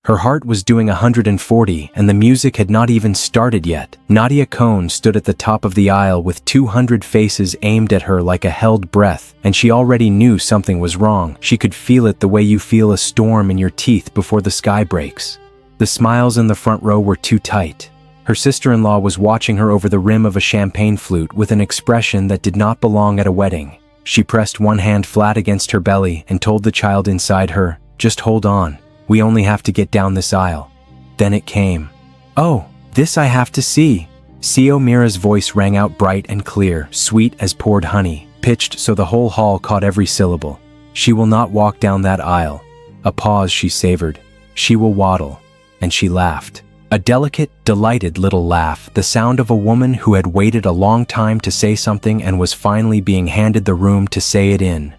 Her heart was doing 140 and the music had not even started yet. Nadia Kone stood at the top of the aisle with 200 faces aimed at her like a held breath, and she already knew something was wrong. She could feel it the way you feel a storm in your teeth before the sky breaks. The smiles in the front row were too tight. Her sister-in-law was watching her over the rim of a champagne flute with an expression that did not belong at a wedding. She pressed one hand flat against her belly and told the child inside her, "Just hold on. We only have to get down this aisle." Then it came. "Oh, this I have to see." Seo Mira's voice rang out bright and clear, sweet as poured honey, pitched so the whole hall caught every syllable. "She will not walk down that aisle." A pause she savored. "She will waddle." And she laughed. A delicate, delighted little laugh, the sound of a woman who had waited a long time to say something and was finally being handed the room to say it in.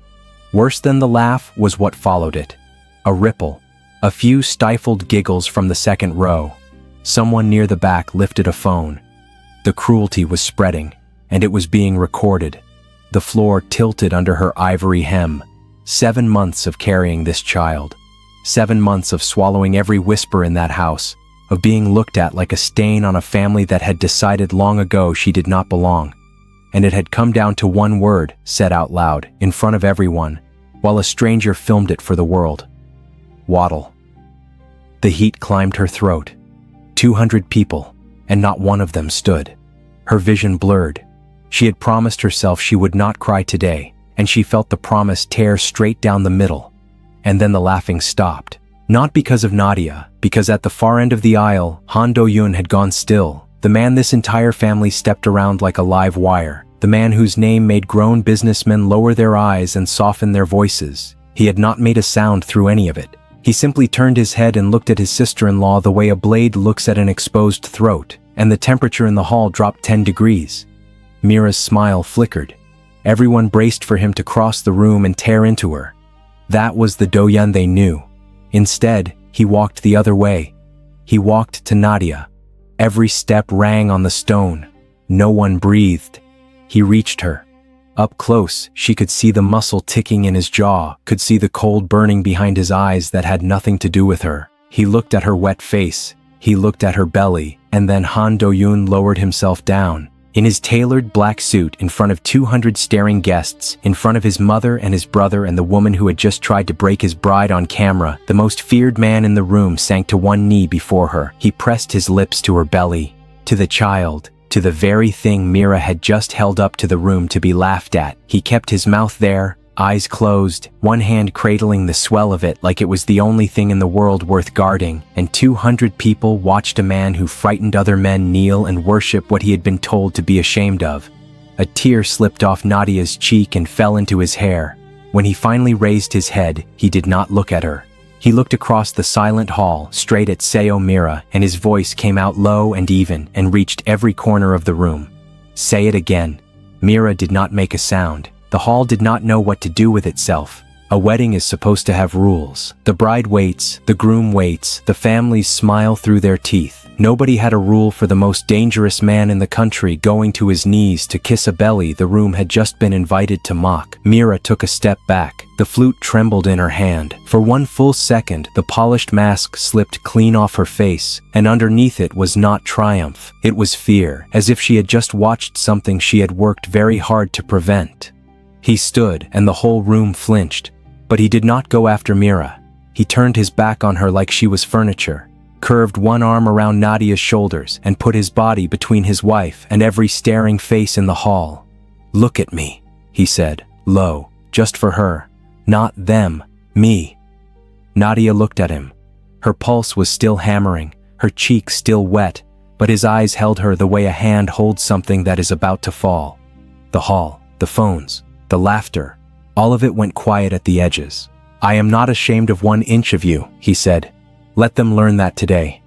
Worse than the laugh was what followed it. A ripple. A few stifled giggles from the second row. Someone near the back lifted a phone. The cruelty was spreading, and it was being recorded. The floor tilted under her ivory hem. 7 months of carrying this child. 7 months of swallowing every whisper in that house, of being looked at like a stain on a family that had decided long ago she did not belong. And it had come down to one word, said out loud, in front of everyone, while a stranger filmed it for the world. Waddle. The heat climbed her throat. 200 people, and not one of them stood. Her vision blurred. She had promised herself she would not cry today, and she felt the promise tear straight down the middle. And then the laughing stopped. Not because of Nadia, because at the far end of the aisle, Do-Yun had gone still, the man this entire family stepped around like a live wire, the man whose name made grown businessmen lower their eyes and soften their voices. He had not made a sound through any of it. He simply turned his head and looked at his sister-in-law the way a blade looks at an exposed throat, and the temperature in the hall dropped 10 degrees. Mira's smile flickered. Everyone braced for him to cross the room and tear into her. That was the Do-Yun they knew. Instead, he walked the other way. He walked to Nadia. Every step rang on the stone. No one breathed. He reached her. Up close, she could see the muscle ticking in his jaw, could see the cold burning behind his eyes that had nothing to do with her. He looked at her wet face. He looked at her belly, and then Do-Yun lowered himself down. In his tailored black suit, in front of 200 staring guests, in front of his mother and his brother and the woman who had just tried to break his bride on camera, the most feared man in the room sank to one knee before her. He pressed his lips to her belly, to the child, to the very thing Mira had just held up to the room to be laughed at. He kept his mouth there, eyes closed, one hand cradling the swell of it like it was the only thing in the world worth guarding, and 200 people watched a man who frightened other men kneel and worship what he had been told to be ashamed of. A tear slipped off Nadia's cheek and fell into his hair. When he finally raised his head, he did not look at her. He looked across the silent hall, straight at Seo Mira, and his voice came out low and even and reached every corner of the room. "Say it again." Mira did not make a sound. The hall did not know what to do with itself. A wedding is supposed to have rules. The bride waits, the groom waits, the families smile through their teeth. Nobody had a rule for the most dangerous man in the country going to his knees to kiss a belly the room had just been invited to mock. Mira took a step back. The flute trembled in her hand. For one full second, the polished mask slipped clean off her face, and underneath it was not triumph. It was fear, as if she had just watched something she had worked very hard to prevent. He stood, and the whole room flinched. But he did not go after Mira. He turned his back on her like she was furniture, curved one arm around Nadia's shoulders, and put his body between his wife and every staring face in the hall. "Look at me," he said, low, just for her. "Not them, me." Nadia looked at him. Her pulse was still hammering, her cheek still wet, but his eyes held her the way a hand holds something that is about to fall. The hall, the phones, the laughter, all of it went quiet at the edges. "I am not ashamed of 1 inch of you," he said. "Let them learn that today."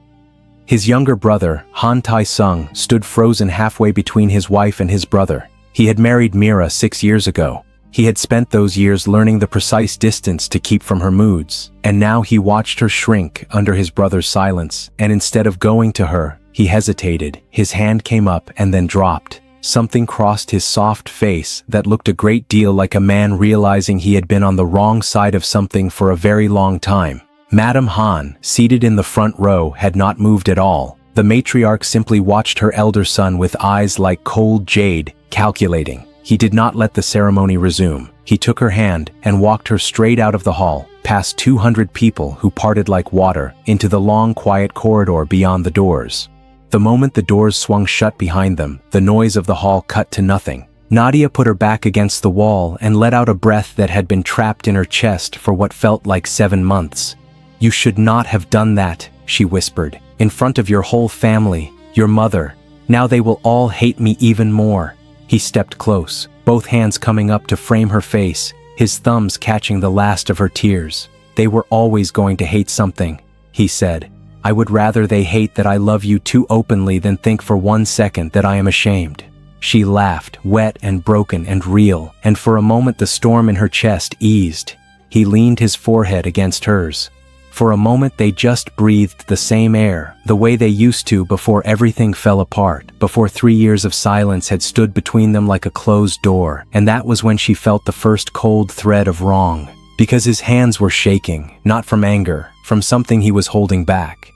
His younger brother, Han Tai-sung, stood frozen halfway between his wife and his brother. He had married Mira 6 years ago. He had spent those years learning the precise distance to keep from her moods, and now he watched her shrink under his brother's silence, and instead of going to her, he hesitated. His hand came up and then dropped. Something crossed his soft face that looked a great deal like a man realizing he had been on the wrong side of something for a very long time. Madame Han, seated in the front row, had not moved at all. The matriarch simply watched her elder son with eyes like cold jade, calculating. He did not let the ceremony resume. He took her hand and walked her straight out of the hall, past 200 people who parted like water, into the long, quiet corridor beyond the doors. The moment the doors swung shut behind them, the noise of the hall cut to nothing. Nadia put her back against the wall and let out a breath that had been trapped in her chest for what felt like 7 months. "You should not have done that," she whispered, "in front of your whole family, your mother. Now they will all hate me even more." He stepped close, both hands coming up to frame her face, his thumbs catching the last of her tears. "They were always going to hate something," he said. "I would rather they hate that I love you too openly than think for 1 second that I am ashamed." She laughed, wet and broken and real, and for a moment the storm in her chest eased. He leaned his forehead against hers. For a moment they just breathed the same air, the way they used to before everything fell apart, before 3 years of silence had stood between them like a closed door, and that was when she felt the first cold thread of wrong. Because his hands were shaking, not from anger, from something he was holding back.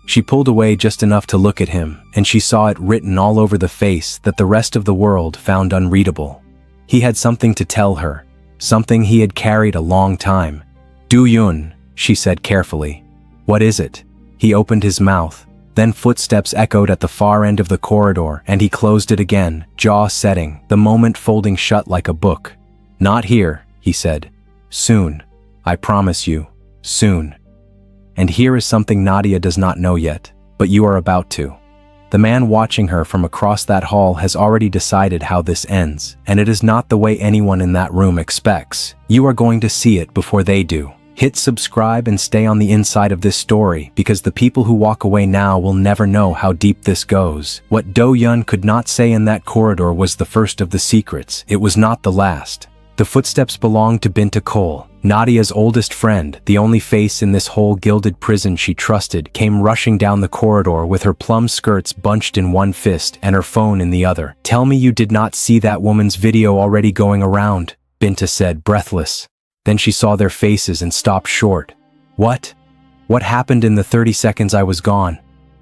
She pulled away just enough to look at him, and she saw it written all over the face that the rest of the world found unreadable. He had something to tell her, something he had carried a long time. "Do-Yun," she said carefully. "What is it?" He opened his mouth. Then footsteps echoed at the far end of the corridor, and he closed it again, jaw setting, the moment folding shut like a book. "Not here," he said. "Soon. I promise you. Soon. And here is something Nadia does not know yet, but you are about to." The man watching her from across that hall has already decided how this ends, and it is not the way anyone in that room expects. You are going to see it before they do. Hit subscribe and stay on the inside of this story, because the people who walk away now will never know how deep this goes. What Do-Yun could not say in that corridor was the first of the secrets. It was not the last. The footsteps belonged to Binta Cole, Nadia's oldest friend. The only face in this whole gilded prison she trusted came rushing down the corridor with her plum skirts bunched in one fist and her phone in the other. "Tell me you did not see that woman's video already going around," Binta said, breathless. Then she saw their faces and stopped short. "What? What happened in the 30 seconds I was gone?"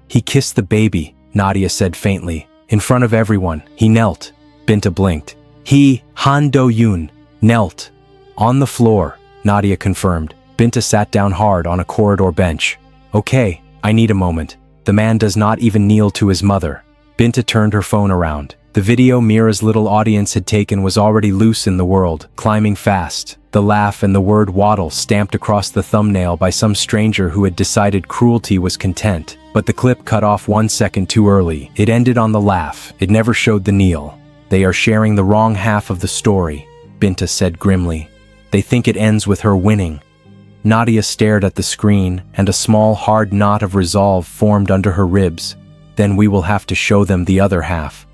"He kissed the baby," Nadia said faintly. "In front of everyone. He knelt." Binta blinked. "He, Han Do-Yun, knelt." "On the floor," Nadia confirmed. Binta sat down hard on a corridor bench. "Okay, I need a moment. The man does not even kneel to his mother." Binta turned her phone around. The video Mira's little audience had taken was already loose in the world, climbing fast. The laugh and the word Waddle stamped across the thumbnail by some stranger who had decided cruelty was content. But the clip cut off 1 second too early. It ended on the laugh. It never showed the kneel. "They are sharing the wrong half of the story," Binta said grimly. "They think it ends with her winning." Nadia stared at the screen, and a small hard knot of resolve formed under her ribs. "Then we will have to show them the other half."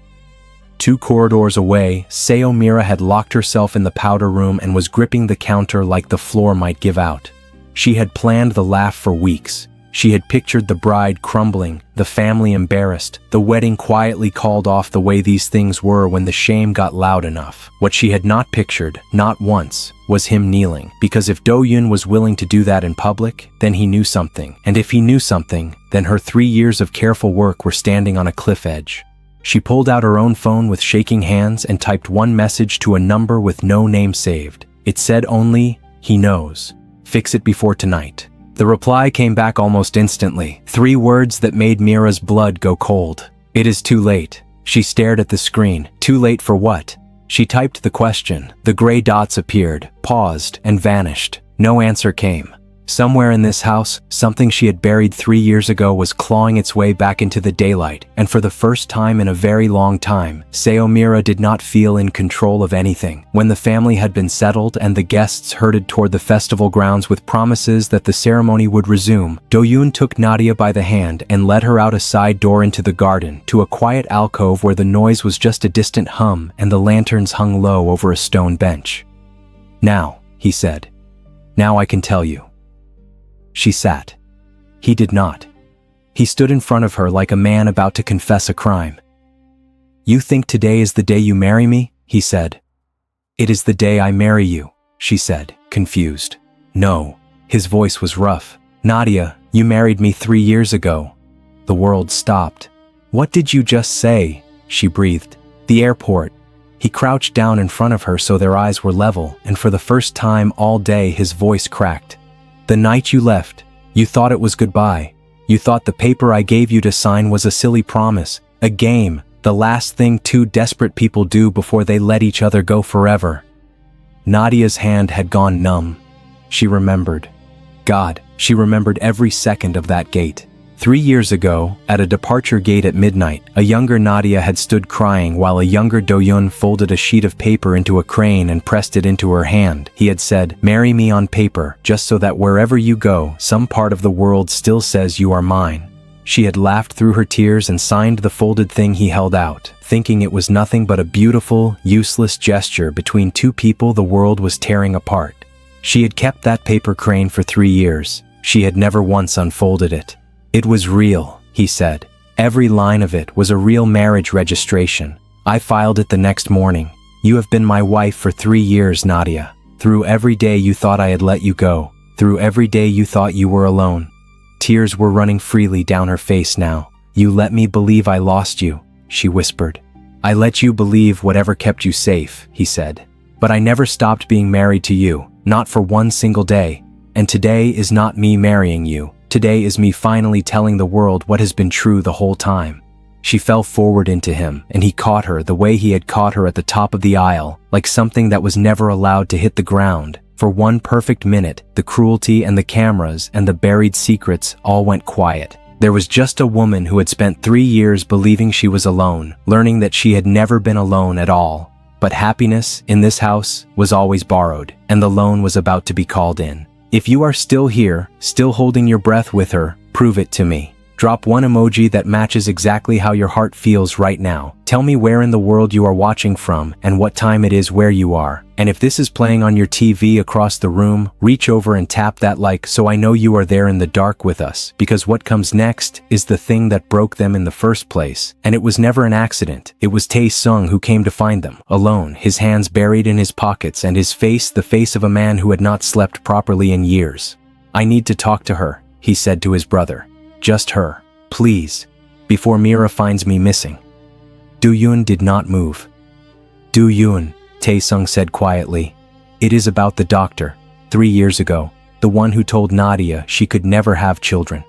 2 corridors away, Seo Mira had locked herself in the powder room and was gripping the counter like the floor might give out. She had planned the laugh for weeks. She had pictured the bride crumbling, the family embarrassed, the wedding quietly called off the way these things were when the shame got loud enough. What she had not pictured, not once, was him kneeling. Because if Do-Yun was willing to do that in public, then he knew something. And if he knew something, then her 3 years of careful work were standing on a cliff edge. She pulled out her own phone with shaking hands and typed one message to a number with no name saved. It said only, "He knows. Fix it before tonight." The reply came back almost instantly. 3 words that made Mira's blood go cold. "It is too late." She stared at the screen. Too late for what? She typed the question. The gray dots appeared, paused, and vanished. No answer came. Somewhere in this house, something she had buried 3 years ago was clawing its way back into the daylight, and for the first time in a very long time, Seo Mira did not feel in control of anything. When the family had been settled and the guests herded toward the festival grounds with promises that the ceremony would resume, Do-Yun took Nadia by the hand and led her out a side door into the garden, to a quiet alcove where the noise was just a distant hum and the lanterns hung low over a stone bench. "Now," he said. "Now I can tell you." She sat. He did not. He stood in front of her like a man about to confess a crime. "You think today is the day you marry me?" he said. "It is the day I marry you," she said, confused. "No." His voice was rough. Nadia, you married me 3 years ago. The world stopped. What did you just say? She breathed. The airport. He crouched down in front of her so their eyes were level, and for the first time all day his voice cracked. The night you left, you thought it was goodbye. You thought the paper I gave you to sign was a silly promise, a game, the last thing two desperate people do before they let each other go forever. Nadia's hand had gone numb. She remembered. God, she remembered every second of that gate. 3 years ago, at a departure gate at midnight, a younger Nadia had stood crying while a younger Do-Yun folded a sheet of paper into a crane and pressed it into her hand. He had said, "Marry me on paper, just so that wherever you go, some part of the world still says you are mine." She had laughed through her tears and signed the folded thing he held out, thinking it was nothing but a beautiful, useless gesture between two people the world was tearing apart. She had kept that paper crane for 3 years. She had never once unfolded it. It was real, he said. Every line of it was a real marriage registration. I filed it the next morning. You have been my wife for 3 years, Nadia. Through every day you thought I had let you go. Through every day you thought you were alone. Tears were running freely down her face now. You let me believe I lost you, she whispered. I let you believe whatever kept you safe, he said. But I never stopped being married to you, not for one single day. And today is not me marrying you. Today is me finally telling the world what has been true the whole time. She fell forward into him, and he caught her the way he had caught her at the top of the aisle, like something that was never allowed to hit the ground. For one perfect minute, the cruelty and the cameras and the buried secrets all went quiet. There was just a woman who had spent 3 years believing she was alone, learning that she had never been alone at all. But happiness, in this house, was always borrowed, and the loan was about to be called in. If you are still here, still holding your breath with her, prove it to me. Drop one emoji that matches exactly how your heart feels right now. Tell me where in the world you are watching from and what time it is where you are. And if this is playing on your TV across the room, reach over and tap that like so I know you are there in the dark with us, because what comes next is the thing that broke them in the first place. And it was never an accident. It was Tae-sung who came to find them, alone, his hands buried in his pockets and his face the face of a man who had not slept properly in years. I need to talk to her, he said to his brother. Just her, please, before Mira finds me missing. Do-Yun did not move. Do-Yun, Tae-sung said quietly. It is about the doctor, 3 years ago, the one who told Nadia she could never have children.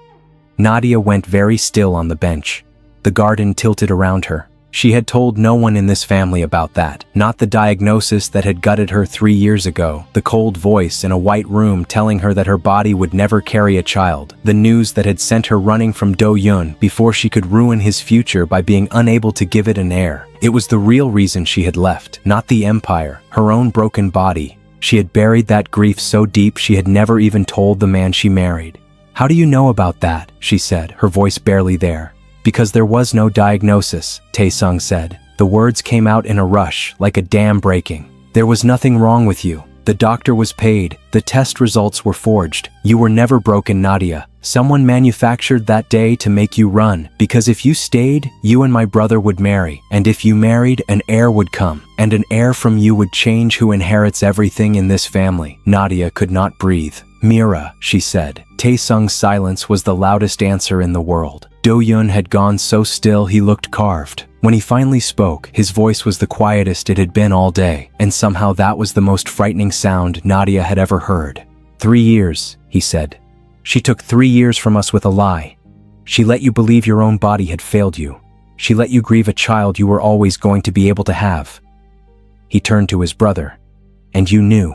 Nadia went very still on the bench. The garden tilted around her. She had told no one in this family about that, not the diagnosis that had gutted her 3 years ago, the cold voice in a white room telling her that her body would never carry a child, the news that had sent her running from Do-Yun before she could ruin his future by being unable to give it an heir. It was the real reason she had left, not the empire, her own broken body. She had buried that grief so deep she had never even told the man she married. How do you know about that? She said, her voice barely there. Because there was no diagnosis, Tae-sung said. The words came out in a rush, like a dam breaking. There was nothing wrong with you. The doctor was paid. The test results were forged. You were never broken, Nadia. Someone manufactured that day to make you run, because if you stayed, you and my brother would marry. And if you married, an heir would come. And an heir from you would change who inherits everything in this family. Nadia could not breathe. Mira, she said. Tae-sung's silence was the loudest answer in the world. Do-Yun had gone so still he looked carved. When he finally spoke, his voice was the quietest it had been all day, and somehow that was the most frightening sound Nadia had ever heard. 3 years, he said. She took 3 years from us with a lie. She let you believe your own body had failed you. She let you grieve a child you were always going to be able to have. He turned to his brother. And you knew.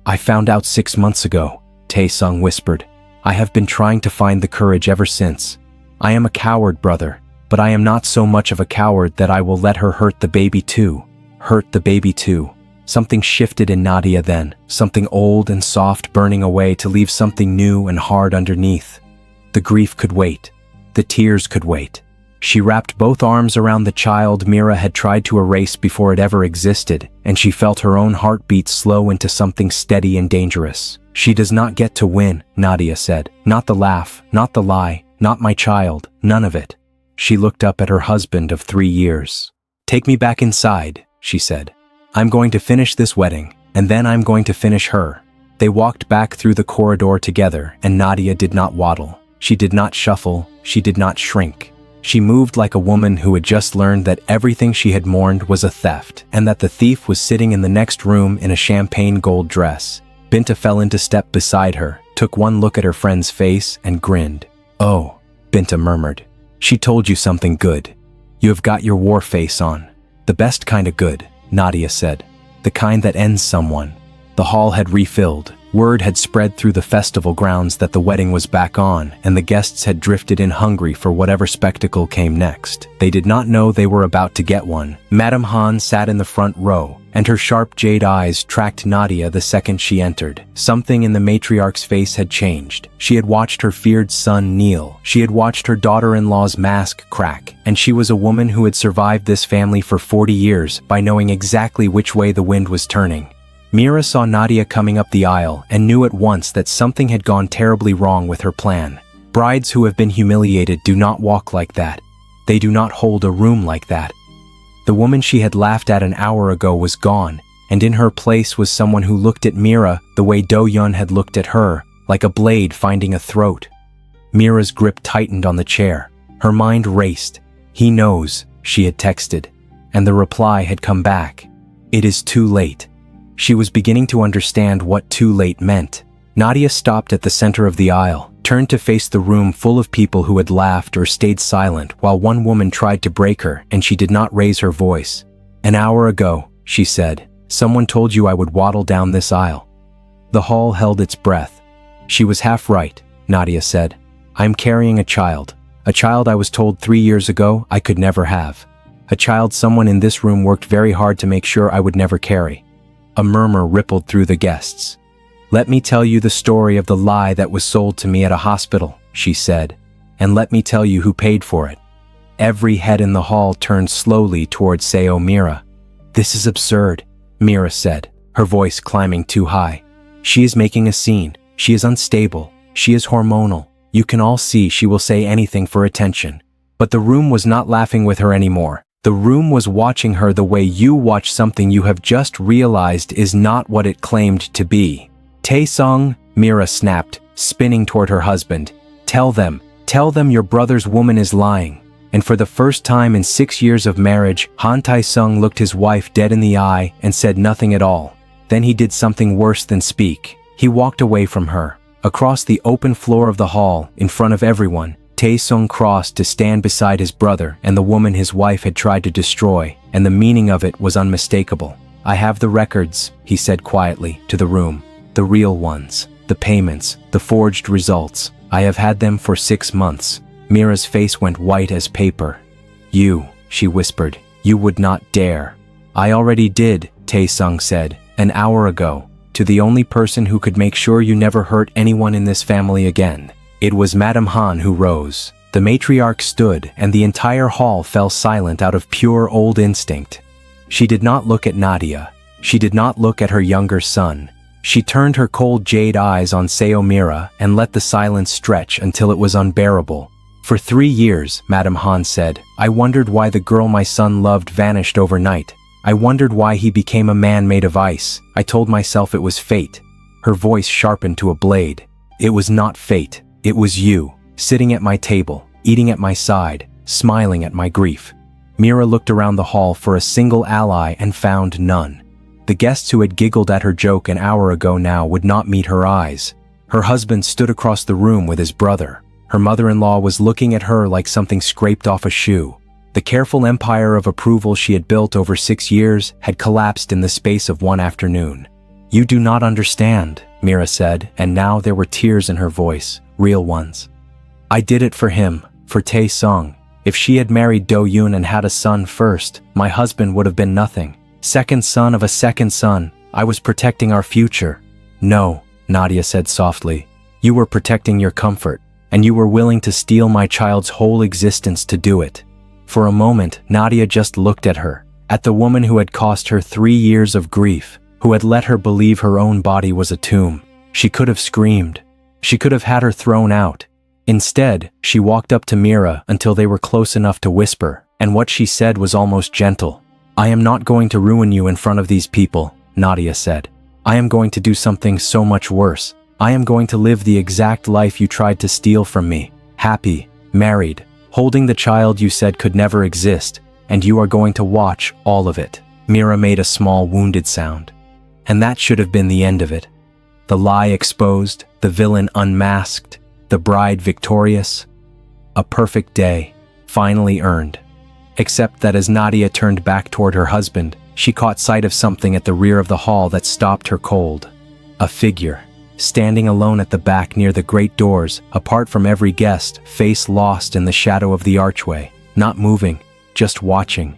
I found out 6 months ago, Tae-sung whispered. I have been trying to find the courage ever since. I am a coward, brother, but I am not so much of a coward that I will let her hurt the baby too. Hurt the baby too. Something shifted in Nadia then, something old and soft burning away to leave something new and hard underneath. The grief could wait. The tears could wait. She wrapped both arms around the child Mira had tried to erase before it ever existed, and she felt her own heartbeat slow into something steady and dangerous. She does not get to win, Nadia said. Not the laugh, not the lie, not my child, none of it. She looked up at her husband of 3 years. Take me back inside, she said. I'm going to finish this wedding, and then I'm going to finish her. They walked back through the corridor together, and Nadia did not waddle. She did not shuffle, she did not shrink. She moved like a woman who had just learned that everything she had mourned was a theft, and that the thief was sitting in the next room in a champagne gold dress. Binta fell into step beside her, took one look at her friend's face, and grinned. "Oh," Binta murmured. "She told you something good. You have got your war face on. The best kind of good," Nadia said. "The kind that ends someone." The hall had refilled. Word had spread through the festival grounds that the wedding was back on, and the guests had drifted in hungry for whatever spectacle came next. They did not know they were about to get one. Madame Han sat in the front row, and her sharp jade eyes tracked Nadia the second she entered. Something in the matriarch's face had changed. She had watched her feared son kneel. She had watched her daughter-in-law's mask crack, and she was a woman who had survived this family for 40 years by knowing exactly which way the wind was turning. Mira saw Nadia coming up the aisle and knew at once that something had gone terribly wrong with her plan. Brides who have been humiliated do not walk like that. They do not hold a room like that. The woman she had laughed at an hour ago was gone, and in her place was someone who looked at Mira the way Do-Yun had looked at her, like a blade finding a throat. Mira's grip tightened on the chair. Her mind raced. "He knows," she had texted, and the reply had come back. "It is too late." She was beginning to understand what too late meant. Nadia stopped at the center of the aisle, turned to face the room full of people who had laughed or stayed silent while one woman tried to break her, and she did not raise her voice. "An hour ago," she said, "someone told you I would waddle down this aisle." The hall held its breath. "She was half right," Nadia said. "I'm carrying a child I was told 3 years ago I could never have. A child someone in this room worked very hard to make sure I would never carry." A murmur rippled through the guests. "Let me tell you the story of the lie that was sold to me at a hospital," she said, "and let me tell you who paid for it." Every head in the hall turned slowly toward Seo Mira. "This is absurd," Mira said, her voice climbing too high. "She is making a scene. She is unstable. She is hormonal. You can all see she will say anything for attention." But the room was not laughing with her anymore. The room was watching her the way you watch something you have just realized is not what it claimed to be. "Taesung," Mira snapped, spinning toward her husband. Tell them your brother's woman is lying." And for the first time in 6 years of marriage, Han Taesung looked his wife dead in the eye and said nothing at all. Then he did something worse than speak. He walked away from her. Across the open floor of the hall, in front of everyone, Taesung crossed to stand beside his brother and the woman his wife had tried to destroy, and the meaning of it was unmistakable. "I have the records," he said quietly to the room. "The real ones. The payments. The forged results. I have had them for 6 months." Mira's face went white as paper. "You," she whispered, "you would not dare." "I already did," Taesung said, "an hour ago, to the only person who could make sure you never hurt anyone in this family again." It was Madame Han who rose. The matriarch stood, and the entire hall fell silent out of pure old instinct. She did not look at Nadia. She did not look at her younger son. She turned her cold jade eyes on Seo Mira and let the silence stretch until it was unbearable. "For 3 years, Madame Han said, I wondered why the girl my son loved vanished overnight. I wondered why he became a man made of ice. I told myself it was fate." Her voice sharpened to a blade. "It was not fate. It was you, sitting at my table, eating at my side, smiling at my grief." Mira looked around the hall for a single ally and found none. The guests who had giggled at her joke an hour ago now would not meet her eyes. Her husband stood across the room with his brother. Her mother-in-law was looking at her like something scraped off a shoe. The careful empire of approval she had built over 6 years had collapsed in the space of one afternoon. "You do not understand," Mira said, and now there were tears in her voice, real ones. "I did it for him, for Taesung. If she had married Do-Yun and had a son first, my husband would have been nothing. Second son of a second son. I was protecting our future." "No," Nadia said softly. "You were protecting your comfort, and you were willing to steal my child's whole existence to do it." For a moment, Nadia just looked at her, at the woman who had cost her 3 years of grief, who had let her believe her own body was a tomb. She could have screamed. She could have had her thrown out. Instead, she walked up to Mira until they were close enough to whisper, and what she said was almost gentle. "I am not going to ruin you in front of these people," Nadia said. I am going to do something so much worse. I am going to live the exact life you tried to steal from me. Happy, married, holding the child you said could never exist, and you are going to watch all of it." Mira made a small wounded sound. And that should have been the end of it. The lie exposed, the villain unmasked, the bride victorious. A perfect day, finally earned. Except that as Nadia turned back toward her husband, she caught sight of something at the rear of the hall that stopped her cold. A figure, standing alone at the back near the great doors, apart from every guest, face lost in the shadow of the archway, not moving, just watching.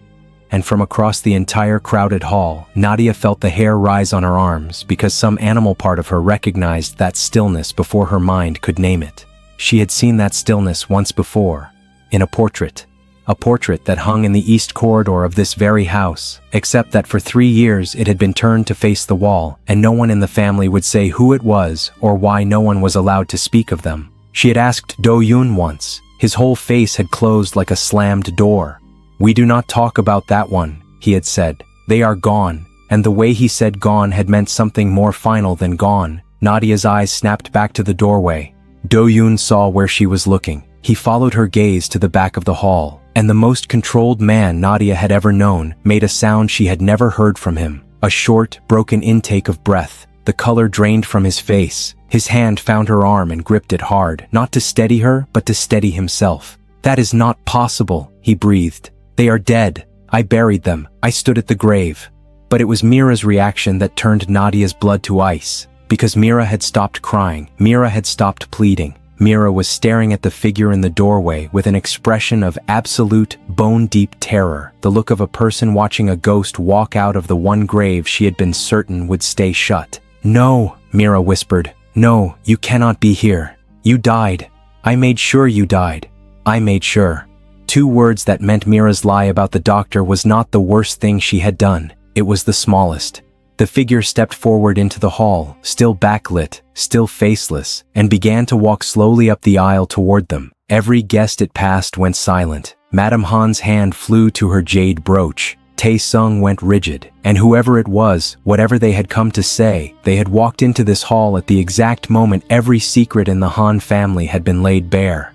And from across the entire crowded hall, Nadia felt the hair rise on her arms because some animal part of her recognized that stillness before her mind could name it. She had seen that stillness once before, in a portrait that hung in the east corridor of this very house, except that for 3 years it had been turned to face the wall, and no one in the family would say who it was or why no one was allowed to speak of them. She had asked Do-Yun once. His whole face had closed like a slammed door. "We do not talk about that one," he had said. "They are gone," and the way he said gone had meant something more final than gone. Nadia's eyes snapped back to the doorway. Do-Yun saw where she was looking. He followed her gaze to the back of the hall, and the most controlled man Nadia had ever known made a sound she had never heard from him. A short, broken intake of breath. The color drained from his face. His hand found her arm and gripped it hard, not to steady her, but to steady himself. "That is not possible," he breathed. "They are dead. I buried them. I stood at the grave." But it was Mira's reaction that turned Nadia's blood to ice. Because Mira had stopped crying. Mira had stopped pleading. Mira was staring at the figure in the doorway with an expression of absolute, bone-deep terror, the look of a person watching a ghost walk out of the one grave she had been certain would stay shut. "No," Mira whispered. "No, you cannot be here. You died. I made sure you died. I made sure." 2 words that meant Mira's lie about the doctor was not the worst thing she had done. It was the smallest. The figure stepped forward into the hall, still backlit, still faceless, and began to walk slowly up the aisle toward them. Every guest it passed went silent. Madame Han's hand flew to her jade brooch. Tae-sung went rigid, and whoever it was, whatever they had come to say, they had walked into this hall at the exact moment every secret in the Han family had been laid bare.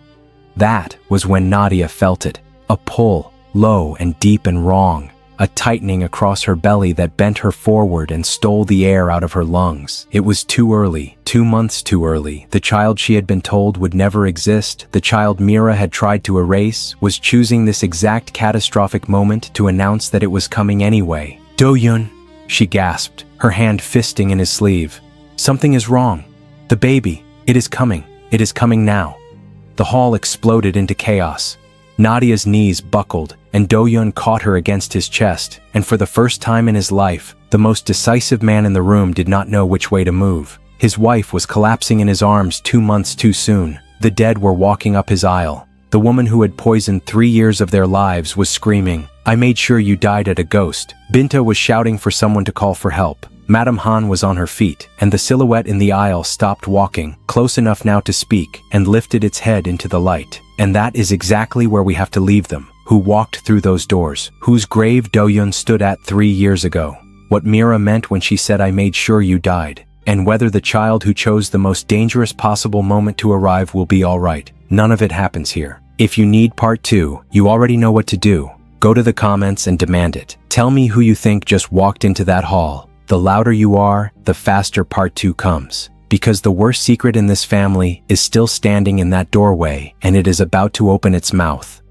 That was when Nadia felt it. A pull, low and deep and wrong. A tightening across her belly that bent her forward and stole the air out of her lungs. It was too early, 2 months too early. The child she had been told would never exist, the child Mira had tried to erase, was choosing this exact catastrophic moment to announce that it was coming anyway. "Do-Yun," she gasped, her hand fisting in his sleeve. "Something is wrong. The baby. It is coming. It is coming now." The hall exploded into chaos. Nadia's knees buckled, and Do-Yun caught her against his chest, and for the first time in his life, the most decisive man in the room did not know which way to move. His wife was collapsing in his arms 2 months too soon. The dead were walking up his aisle. The woman who had poisoned 3 years of their lives was screaming, "I made sure you died at a ghost." Binta was shouting for someone to call for help. Madame Han was on her feet, and the silhouette in the aisle stopped walking, close enough now to speak, and lifted its head into the light. And that is exactly where we have to leave them. Who walked through those doors? Whose grave Do-Yun stood at 3 years ago? What Mira meant when she said, "I made sure you died." And whether the child who chose the most dangerous possible moment to arrive will be all right. None of it happens here. If you need part 2, you already know what to do. Go to the comments and demand it. Tell me who you think just walked into that hall. The louder you are, the faster part 2 comes. Because the worst secret in this family is still standing in that doorway, and it is about to open its mouth.